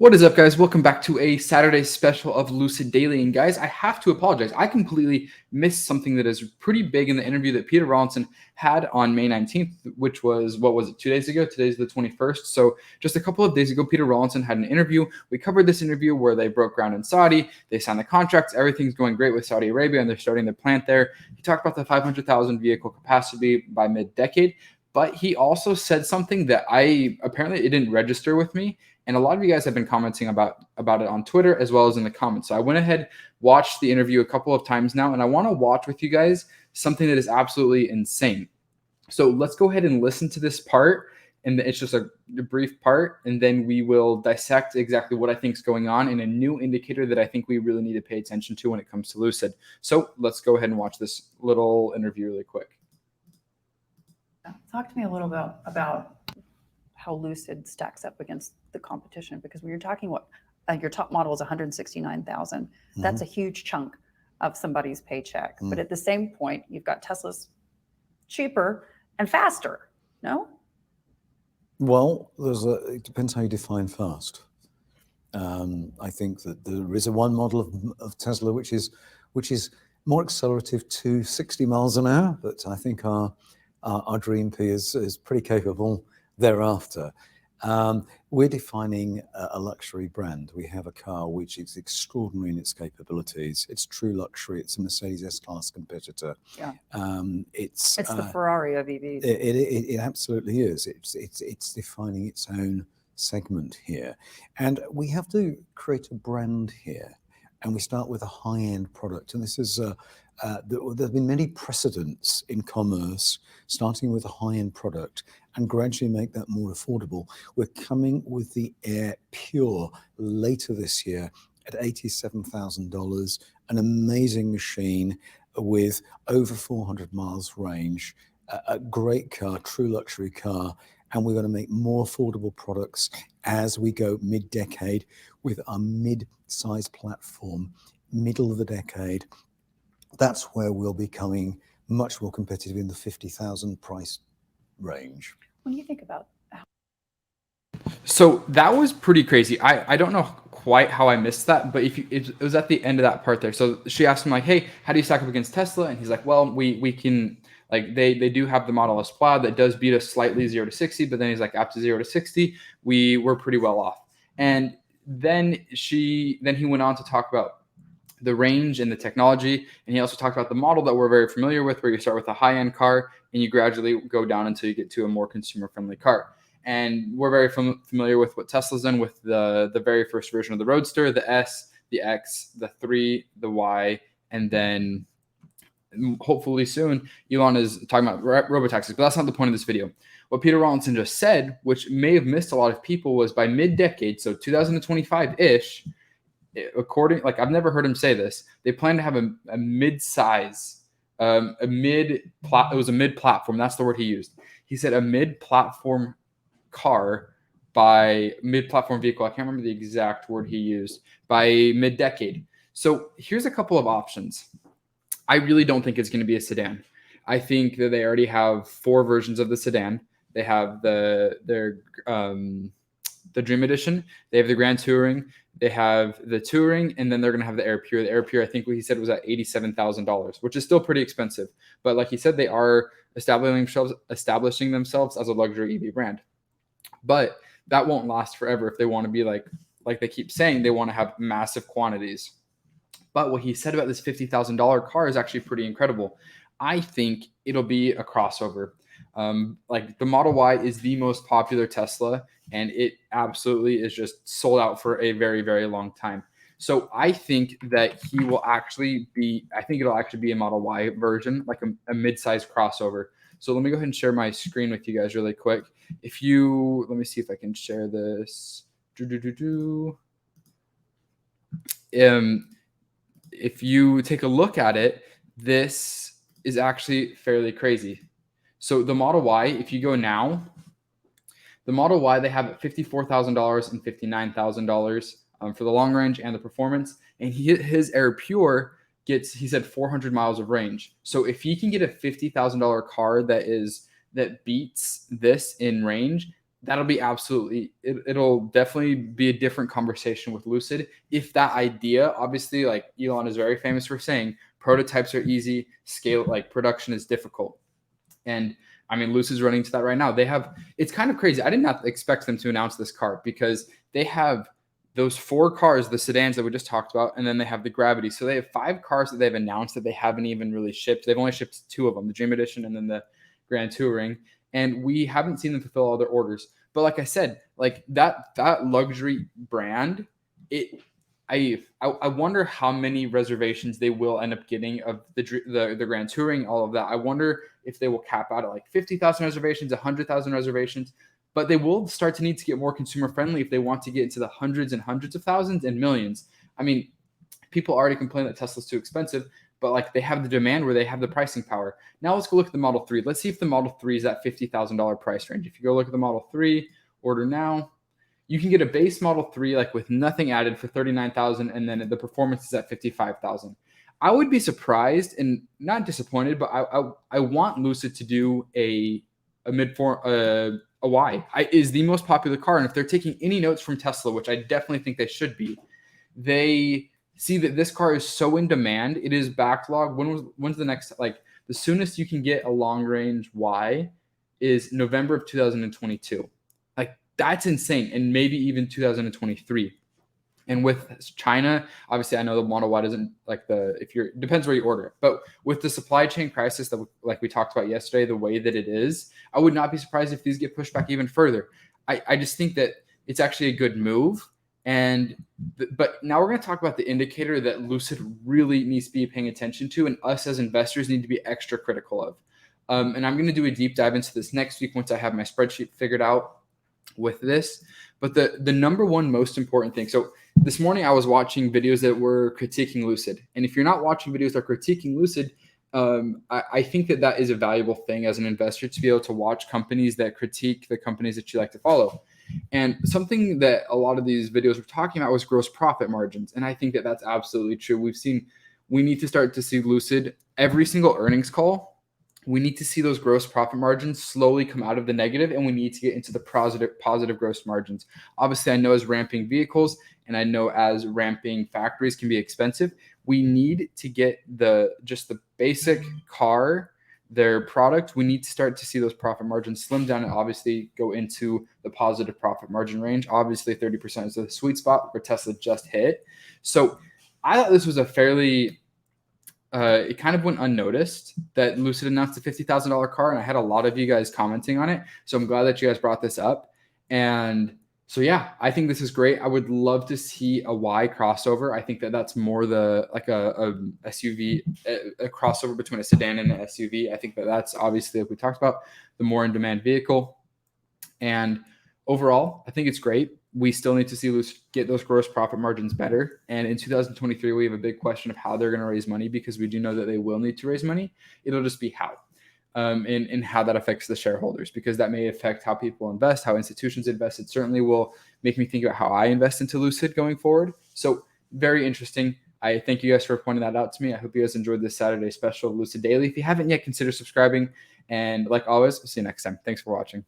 What is up, guys? Welcome back to a Saturday special of Lucid Daily. And guys, I have to apologize. I completely missed something that is pretty big in the interview that Peter Rawlinson had on May 19th, which was, 2 days ago? Today's the 21st. So just a couple of days ago, Peter Rawlinson had an interview. We covered this interview where they broke ground in Saudi. They signed the contracts. Everything's going great with Saudi Arabia, and they're starting the plant there. He talked about the 500,000 vehicle capacity by mid-decade. But he also said something that apparently it didn't register with me. And a lot of you guys have been commenting about it on Twitter as well as in the comments. So I went ahead, watched the interview a couple of times now, and I want to watch with you guys something that is absolutely insane. So let's go ahead and listen to this part. And it's just a brief part, and then we will dissect exactly what I think is going on in a new indicator that I think we really need to pay attention to when it comes to Lucid. So let's go ahead and watch this little interview really quick. Talk to me a little bit about how Lucid stacks up against the competition, because when you're talking your top model is 169,000. That's a huge chunk of somebody's paycheck. But at the same point, you've got Tesla's cheaper and faster. No? Well, it depends how you define fast. I think that there is one model of Tesla which is more accelerative to 60 miles an hour, but I think our Dream P is pretty capable thereafter. We're defining a luxury brand. We have a car which is extraordinary in its capabilities. It's true luxury. It's a Mercedes S-Class competitor. Yeah. It's the Ferrari of EVs. It absolutely is. It's defining its own segment here, and we have to create a brand here. And we start with a high-end product, and this is there's been many precedents in commerce, starting with a high-end product and gradually make that more affordable. We're coming with the Air Pure later this year at $87,000, an amazing machine with over 400 miles range, a great car, true luxury car. And we're going to make more affordable products as we go mid-decade with our mid-size platform, middle of the decade. That's where we'll be coming much more competitive in the 50,000 price range. When you think about So that was pretty crazy. I don't know quite how I missed that, but it was at the end of that part there. So she asked him, like, hey, how do you stack up against Tesla? And he's like, well, we can, like, they do have the Model S Plaid that does beat us slightly 0 to 60, but then he's like, after 0 to 60, we're pretty well off. And then he went on to talk about the range and the technology, and he also talked about the model that we're very familiar with, where you start with a high-end car and you gradually go down until you get to a more consumer-friendly car. And we're very familiar with what Tesla's done with the very first version of the Roadster, the S, the X, the 3, the Y, and then hopefully soon Elon is talking about robotaxis. But that's not the point of this video. What Peter Rawlinson just said, which may have missed a lot of people, was by mid-decade, so 2025-ish, I've never heard him say this, they plan to have a mid-size, it was a mid-platform, that's the word he used. He said a mid-platform car by mid-platform vehicle. I can't remember the exact word he used, by mid-decade. So here's a couple of options. I really don't think it's going to be a sedan. I think that they already have 4 versions of the sedan. They have the Dream Edition. They have the Grand Touring. They have the Touring, and then they're going to have the Air Pure. The Air Pure, I think what he said was at $87,000, which is still pretty expensive. But like he said, they are establishing themselves as a luxury EV brand. But that won't last forever if they want to be like they keep saying, they want to have massive quantities. But what he said about this $50,000 car is actually pretty incredible. I think it'll be a crossover. Like the Model Y is the most popular Tesla, and it absolutely is just sold out for a very, very long time. So I think that it'll actually be a Model Y version, like a mid-sized crossover. So let me go ahead and share my screen with you guys really quick. Let me see if I can share this. If you take a look at it, this is actually fairly crazy. So the Model Y, if you go now, the Model Y, they have it $54,000 and $59,000 for the long range and the performance. And his Air Pure he said 400 miles of range. So if he can get a $50,000 car that beats this in range, that'll be absolutely, it'll definitely be a different conversation with Lucid. If that idea, obviously, like Elon is very famous for saying, prototypes are easy, scale, like production is difficult. And I mean, Lucid's running to that right now. They have, it's kind of crazy. I did not expect them to announce this car because they have those 4 cars, the sedans that we just talked about, and then they have the Gravity. So they have 5 cars that they've announced that they haven't even really shipped. They've only shipped 2 of them, the Dream Edition and then the Grand Touring. And we haven't seen them fulfill all their orders. But like I said, like that luxury brand, I wonder how many reservations they will end up getting of the Grand Touring, all of that. I wonder if they will cap out at like 50,000 reservations, 100,000 reservations, but they will start to need to get more consumer friendly if they want to get into the hundreds and hundreds of thousands and millions. I mean, people already complain that Tesla's too expensive, but like they have the demand where they have the pricing power. Now let's go look at the Model 3. Let's see if the Model 3 is that $50,000 price range. If you go look at the Model 3, order now, you can get a base Model 3 like with nothing added for $39,000, and then the performance is at $55,000. I would be surprised and not disappointed, but I want Lucid to do a Y. Is the most popular car, and if they're taking any notes from Tesla, which I definitely think they should be, they see that this car is so in demand. It is backlog. When's the next, like the soonest you can get a long range Y is November of 2022. Like that's insane. And maybe even 2023. And with China, obviously I know the Model Y doesn't like depends where you order it. But with the supply chain crisis that like we talked about yesterday, the way that it is, I would not be surprised if these get pushed back even further. I just think that it's actually a good move. But now we're going to talk about the indicator that Lucid really needs to be paying attention to, and us as investors need to be extra critical of. And I'm going to do a deep dive into this next week once I have my spreadsheet figured out with this. But the number one most important thing. So this morning I was watching videos that were critiquing Lucid. And if you're not watching videos that are critiquing Lucid, I think that is a valuable thing as an investor to be able to watch companies that critique the companies that you like to follow. And something that a lot of these videos were talking about was gross profit margins. And I think that that's absolutely true. We need to start to see Lucid every single earnings call. We need to see those gross profit margins slowly come out of the negative, and we need to get into the positive gross margins. Obviously, I know as ramping vehicles and I know as ramping factories can be expensive, we need to get just the basic car, their product, we need to start to see those profit margins slim down and obviously go into the positive profit margin range. Obviously, 30% is the sweet spot where Tesla just hit. So I thought this was a fairly, it kind of went unnoticed that Lucid announced a $50,000 car, and I had a lot of you guys commenting on it. So I'm glad that you guys brought this up. And so, yeah, I think this is great. I would love to see a Y crossover. I think that that's more like a SUV, a crossover between a sedan and an SUV. I think that that's obviously, like we talked about, the more in demand vehicle. And overall, I think it's great. We still need to see Lucid get those gross profit margins better. And in 2023, we have a big question of how they're going to raise money, because we do know that they will need to raise money. It'll just be how. And how that affects the shareholders, because that may affect how people invest, how institutions invest. It certainly will make me think about how I invest into Lucid going forward. So very interesting. I thank you guys for pointing that out to me. I hope you guys enjoyed this Saturday special of Lucid Daily. If you haven't yet, consider subscribing. And like always, we'll see you next time. Thanks for watching.